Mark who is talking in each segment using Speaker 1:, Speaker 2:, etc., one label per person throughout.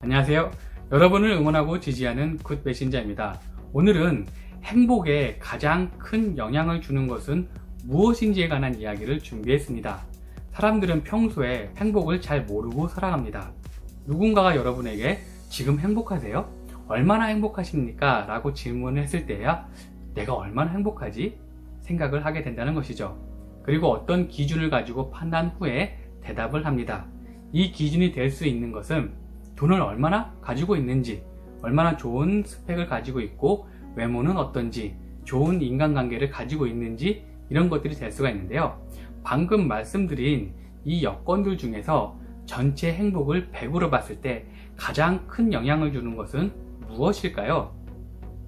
Speaker 1: 안녕하세요. 여러분을 응원하고 지지하는 굿메신저입니다. 오늘은 행복에 가장 큰 영향을 주는 것은 무엇인지에 관한 이야기를 준비했습니다. 사람들은 평소에 행복을 잘 모르고 살아갑니다. 누군가가 여러분에게 지금 행복하세요? 얼마나 행복하십니까? 라고 질문을 했을 때야 내가 얼마나 행복하지? 생각을 하게 된다는 것이죠. 그리고 어떤 기준을 가지고 판단 후에 대답을 합니다. 이 기준이 될 수 있는 것은 돈을 얼마나 가지고 있는지, 얼마나 좋은 스펙을 가지고 있고 외모는 어떤지, 좋은 인간관계를 가지고 있는지 이런 것들이 될 수가 있는데요. 방금 말씀드린 이 여건들 중에서 전체 행복을 100으로 봤을 때 가장 큰 영향을 주는 것은 무엇일까요?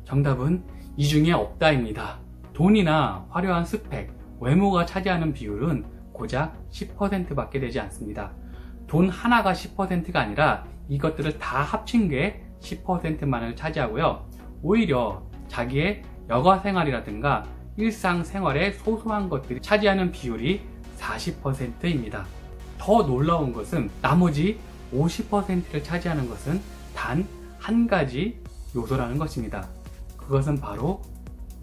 Speaker 1: 정답은 이 중에 없다입니다. 돈이나 화려한 스펙, 외모가 차지하는 비율은 고작 10% 밖에 되지 않습니다. 돈 하나가 10%가 아니라 이것들을 다 합친 게 10%만을 차지하고요. 오히려 자기의 여가 생활이라든가 일상생활의 소소한 것들이 차지하는 비율이 40%입니다. 더 놀라운 것은 나머지 50%를 차지하는 것은 단 한 가지 요소라는 것입니다. 그것은 바로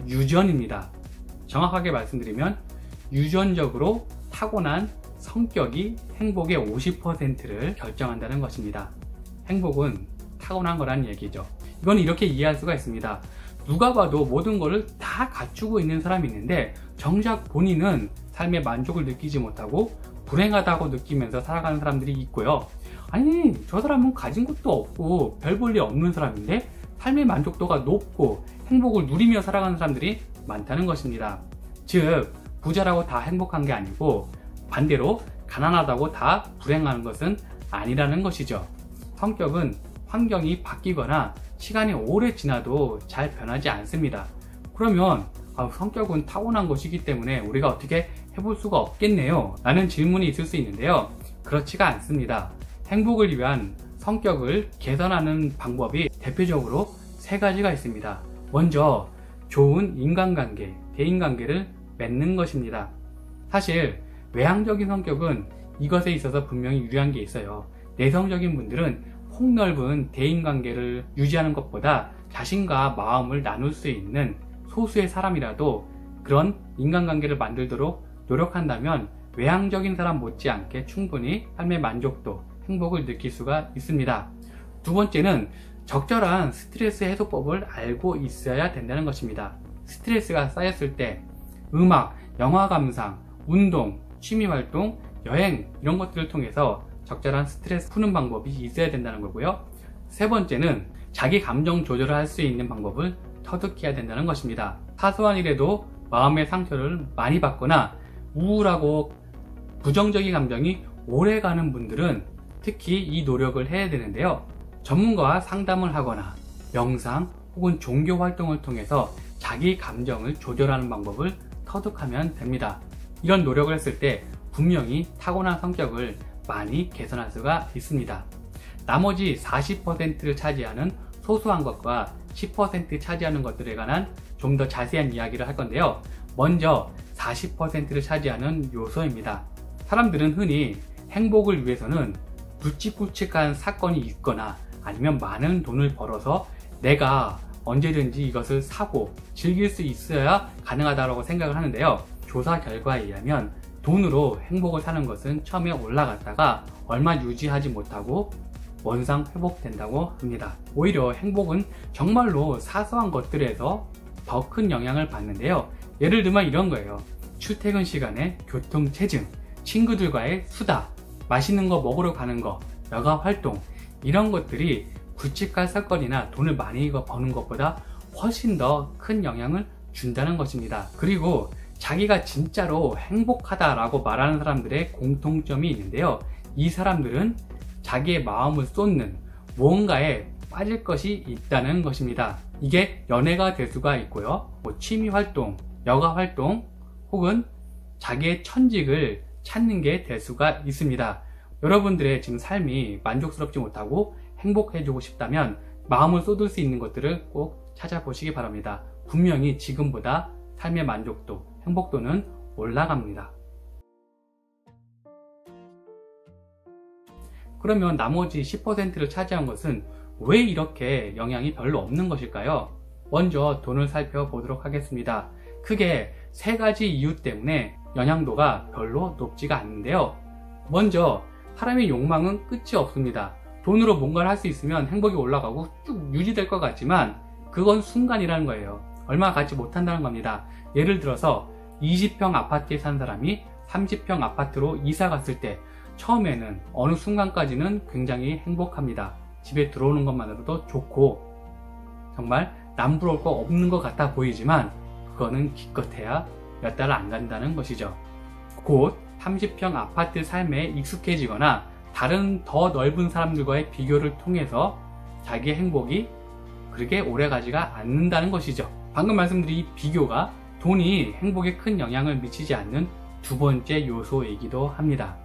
Speaker 1: 유전입니다. 정확하게 말씀드리면 유전적으로 타고난 성격이 행복의 50%를 결정한다는 것입니다. 행복은 타고난 거라는 얘기죠. 이건 이렇게 이해할 수가 있습니다. 누가 봐도 모든 것을 다 갖추고 있는 사람이 있는데 정작 본인은 삶의 만족을 느끼지 못하고 불행하다고 느끼면서 살아가는 사람들이 있고요. 아니, 저 사람은 가진 것도 없고 별 볼 일 없는 사람인데 삶의 만족도가 높고 행복을 누리며 살아가는 사람들이 많다는 것입니다. 즉, 부자라고 다 행복한 게 아니고 반대로 가난하다고 다 불행한 것은 아니라는 것이죠. 성격은 환경이 바뀌거나 시간이 오래 지나도 잘 변하지 않습니다. 그러면 성격은 타고난 것이기 때문에 우리가 어떻게 해볼 수가 없겠네요 라는 질문이 있을 수 있는데요. 그렇지가 않습니다. 행복을 위한 성격을 개선하는 방법이 대표적으로 세 가지가 있습니다. 먼저 좋은 인간관계, 대인관계를 맺는 것입니다. 사실 외향적인 성격은 이것에 있어서 분명히 유리한 게 있어요. 내성적인 분들은 폭넓은 대인관계를 유지하는 것보다 자신과 마음을 나눌 수 있는 소수의 사람이라도 그런 인간관계를 만들도록 노력한다면 외향적인 사람 못지않게 충분히 삶의 만족도, 행복을 느낄 수가 있습니다. 두 번째는 적절한 스트레스 해소법을 알고 있어야 된다는 것입니다. 스트레스가 쌓였을 때 음악, 영화 감상, 운동, 취미활동, 여행 이런 것들을 통해서 적절한 스트레스 푸는 방법이 있어야 된다는 거고요. 세 번째는 자기 감정 조절을 할 수 있는 방법을 터득해야 된다는 것입니다. 사소한 일에도 마음의 상처를 많이 받거나 우울하고 부정적인 감정이 오래가는 분들은 특히 이 노력을 해야 되는데요. 전문가와 상담을 하거나 명상 혹은 종교 활동을 통해서 자기 감정을 조절하는 방법을 터득하면 됩니다. 이런 노력을 했을 때 분명히 타고난 성격을 많이 개선할 수가 있습니다. 나머지 40%를 차지하는 소소한 것과 10% 차지하는 것들에 관한 좀 더 자세한 이야기를 할 건데요. 먼저 40%를 차지하는 요소입니다. 사람들은 흔히 행복을 위해서는 굵직굵직한 사건이 있거나 아니면 많은 돈을 벌어서 내가 언제든지 이것을 사고 즐길 수 있어야 가능하다고 생각을 하는데요. 조사 결과에 의하면 돈으로 행복을 사는 것은 처음에 올라갔다가 얼마 유지하지 못하고 원상 회복된다고 합니다. 오히려 행복은 정말로 사소한 것들에서 더 큰 영향을 받는데요. 예를 들면 이런 거예요. 출퇴근 시간에 교통체증, 친구들과의 수다, 맛있는 거 먹으러 가는 거, 여가 활동 이런 것들이 굵직한 사건이나 돈을 많이 버는 것보다 훨씬 더 큰 영향을 준다는 것입니다. 그리고 자기가 진짜로 행복하다라고 말하는 사람들의 공통점이 있는데요. 이 사람들은 자기의 마음을 쏟는 무언가에 빠질 것이 있다는 것입니다. 이게 연애가 될 수가 있고요. 취미 활동, 여가 활동 혹은 자기의 천직을 찾는 게 될 수가 있습니다. 여러분들의 지금 삶이 만족스럽지 못하고 행복해지고 싶다면 마음을 쏟을 수 있는 것들을 꼭 찾아보시기 바랍니다. 분명히 지금보다 삶의 만족도, 행복도는 올라갑니다. 그러면 나머지 10%를 차지한 것은 왜 이렇게 영향이 별로 없는 것일까요? 먼저 돈을 살펴보도록 하겠습니다. 크게 세 가지 이유 때문에 영향도가 별로 높지가 않는데요. 먼저 사람의 욕망은 끝이 없습니다. 돈으로 뭔가를 할 수 있으면 행복이 올라가고 쭉 유지될 것 같지만 그건 순간이라는 거예요. 얼마 가지 못한다는 겁니다. 예를 들어서 20평 아파트에 산 사람이 30평 아파트로 이사 갔을 때 처음에는 어느 순간까지는 굉장히 행복합니다. 집에 들어오는 것만으로도 좋고 정말 남부러울 거 없는 것 같아 보이지만 그거는 기껏해야 몇 달을 안 간다는 것이죠. 곧 30평 아파트 삶에 익숙해지거나 다른 더 넓은 사람들과의 비교를 통해서 자기의 행복이 그렇게 오래가지가 않는다는 것이죠. 방금 말씀드린 이 비교가 돈이 행복에 큰 영향을 미치지 않는 두 번째 요소이기도 합니다.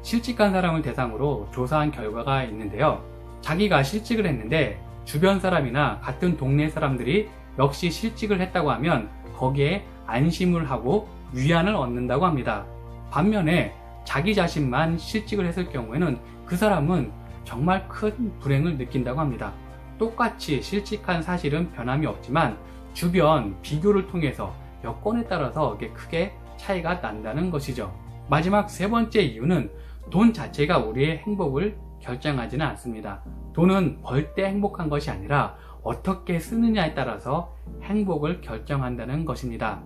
Speaker 1: 실직한 사람을 대상으로 조사한 결과가 있는데요. 자기가 실직을 했는데 주변 사람이나 같은 동네 사람들이 역시 실직을 했다고 하면 거기에 안심을 하고 위안을 얻는다고 합니다. 반면에 자기 자신만 실직을 했을 경우에는 그 사람은 정말 큰 불행을 느낀다고 합니다. 똑같이 실직한 사실은 변함이 없지만 주변 비교를 통해서 여건에 따라서 크게 차이가 난다는 것이죠. 마지막 세 번째 이유는 돈 자체가 우리의 행복을 결정하지는 않습니다. 돈은 벌 때 행복한 것이 아니라 어떻게 쓰느냐에 따라서 행복을 결정한다는 것입니다.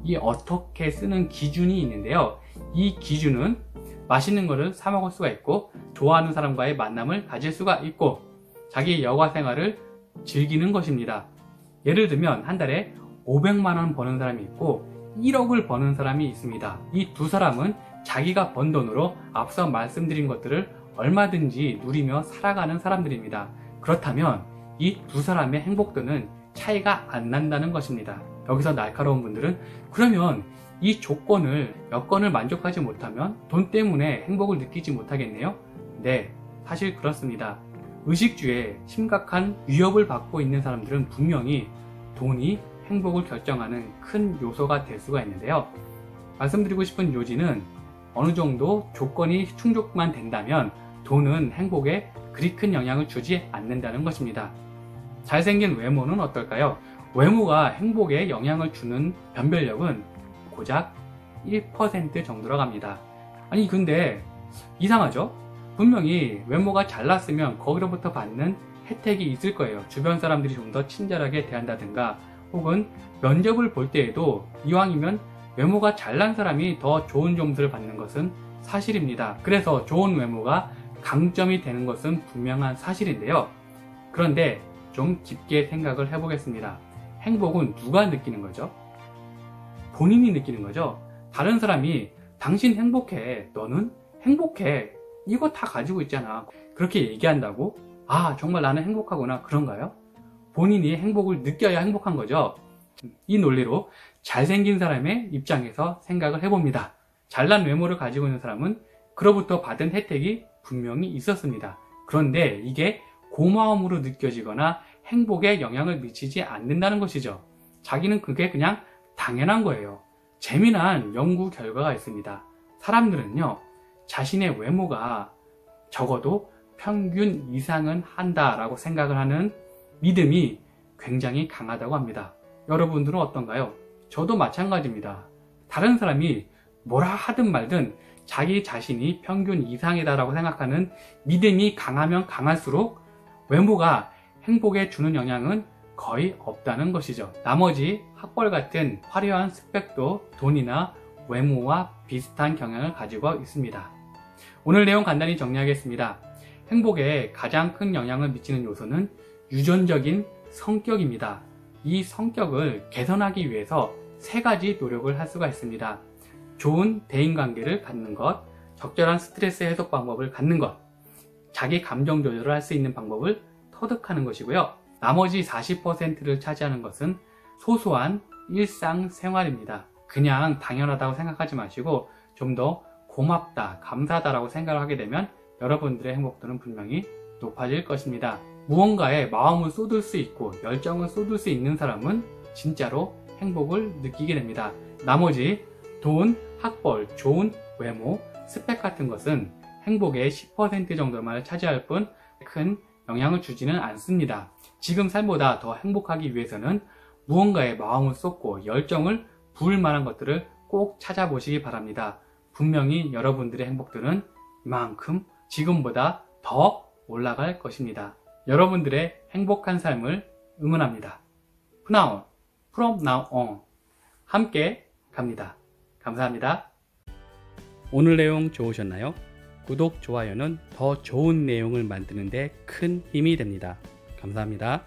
Speaker 1: 이 어떻게 쓰는 기준이 있는데요. 이 기준은 맛있는 것을 사 먹을 수가 있고 좋아하는 사람과의 만남을 가질 수가 있고 자기 여가 생활을 즐기는 것입니다. 예를 들면 한 달에 500만 원 버는 사람이 있고 1억을 버는 사람이 있습니다. 이 두 사람은 자기가 번 돈으로 앞서 말씀드린 것들을 얼마든지 누리며 살아가는 사람들입니다. 그렇다면 이 두 사람의 행복도는 차이가 안 난다는 것입니다. 여기서 날카로운 분들은 그러면 이 여건을 만족하지 못하면 돈 때문에 행복을 느끼지 못하겠네요? 네, 사실 그렇습니다. 의식주에 심각한 위협을 받고 있는 사람들은 분명히 돈이 행복을 결정하는 큰 요소가 될 수가 있는데요. 말씀드리고 싶은 요지는 어느 정도 조건이 충족만 된다면 돈은 행복에 그리 큰 영향을 주지 않는다는 것입니다. 잘생긴 외모는 어떨까요? 외모가 행복에 영향을 주는 변별력은 고작 1% 정도라고 합니다. 아니 근데 이상하죠? 분명히 외모가 잘났으면 거기로부터 받는 혜택이 있을 거예요. 주변 사람들이 좀 더 친절하게 대한다든가 혹은 면접을 볼 때에도 이왕이면 외모가 잘난 사람이 더 좋은 점수를 받는 것은 사실입니다. 그래서 좋은 외모가 강점이 되는 것은 분명한 사실인데요. 그런데 좀 깊게 생각을 해보겠습니다. 행복은 누가 느끼는 거죠? 본인이 느끼는 거죠. 다른 사람이 당신 행복해, 너는 행복해, 이거 다 가지고 있잖아, 그렇게 얘기한다고 아 정말 나는 행복하구나 그런가요? 본인이 행복을 느껴야 행복한 거죠. 이 논리로 잘생긴 사람의 입장에서 생각을 해봅니다. 잘난 외모를 가지고 있는 사람은 그로부터 받은 혜택이 분명히 있었습니다. 그런데 이게 고마움으로 느껴지거나 행복에 영향을 미치지 않는다는 것이죠. 자기는 그게 그냥 당연한 거예요. 재미난 연구 결과가 있습니다. 사람들은요, 자신의 외모가 적어도 평균 이상은 한다라고 생각을 하는 믿음이 굉장히 강하다고 합니다. 여러분들은 어떤가요? 저도 마찬가지입니다. 다른 사람이 뭐라 하든 말든 자기 자신이 평균 이상이다라고 생각하는 믿음이 강하면 강할수록 외모가 행복에 주는 영향은 거의 없다는 것이죠. 나머지 학벌 같은 화려한 스펙도 돈이나 외모와 비슷한 경향을 가지고 있습니다. 오늘 내용 간단히 정리하겠습니다. 행복에 가장 큰 영향을 미치는 요소는 유전적인 성격입니다. 이 성격을 개선하기 위해서 세 가지 노력을 할 수가 있습니다. 좋은 대인관계를 갖는 것, 적절한 스트레스 해소 방법을 갖는 것, 자기 감정 조절을 할 수 있는 방법을 터득하는 것이고요. 나머지 40%를 차지하는 것은 소소한 일상생활입니다. 그냥 당연하다고 생각하지 마시고 좀 더 고맙다, 감사하다라고 생각을 하게 되면 여러분들의 행복도는 분명히 높아질 것입니다. 무언가에 마음을 쏟을 수 있고 열정을 쏟을 수 있는 사람은 진짜로 행복을 느끼게 됩니다. 나머지 돈, 학벌, 좋은 외모, 스펙 같은 것은 행복의 10% 정도만 차지할 뿐 큰 영향을 주지는 않습니다. 지금 삶보다 더 행복하기 위해서는 무언가에 마음을 쏟고 열정을 부을 만한 것들을 꼭 찾아보시기 바랍니다. 분명히 여러분들의 행복들은 이만큼 지금보다 더 올라갈 것입니다. 여러분들의 행복한 삶을 응원합니다. from now on 함께 갑니다. 감사합니다. 오늘 내용 좋으셨나요? 구독, 좋아요는 더 좋은 내용을 만드는 데 큰 힘이 됩니다. 감사합니다.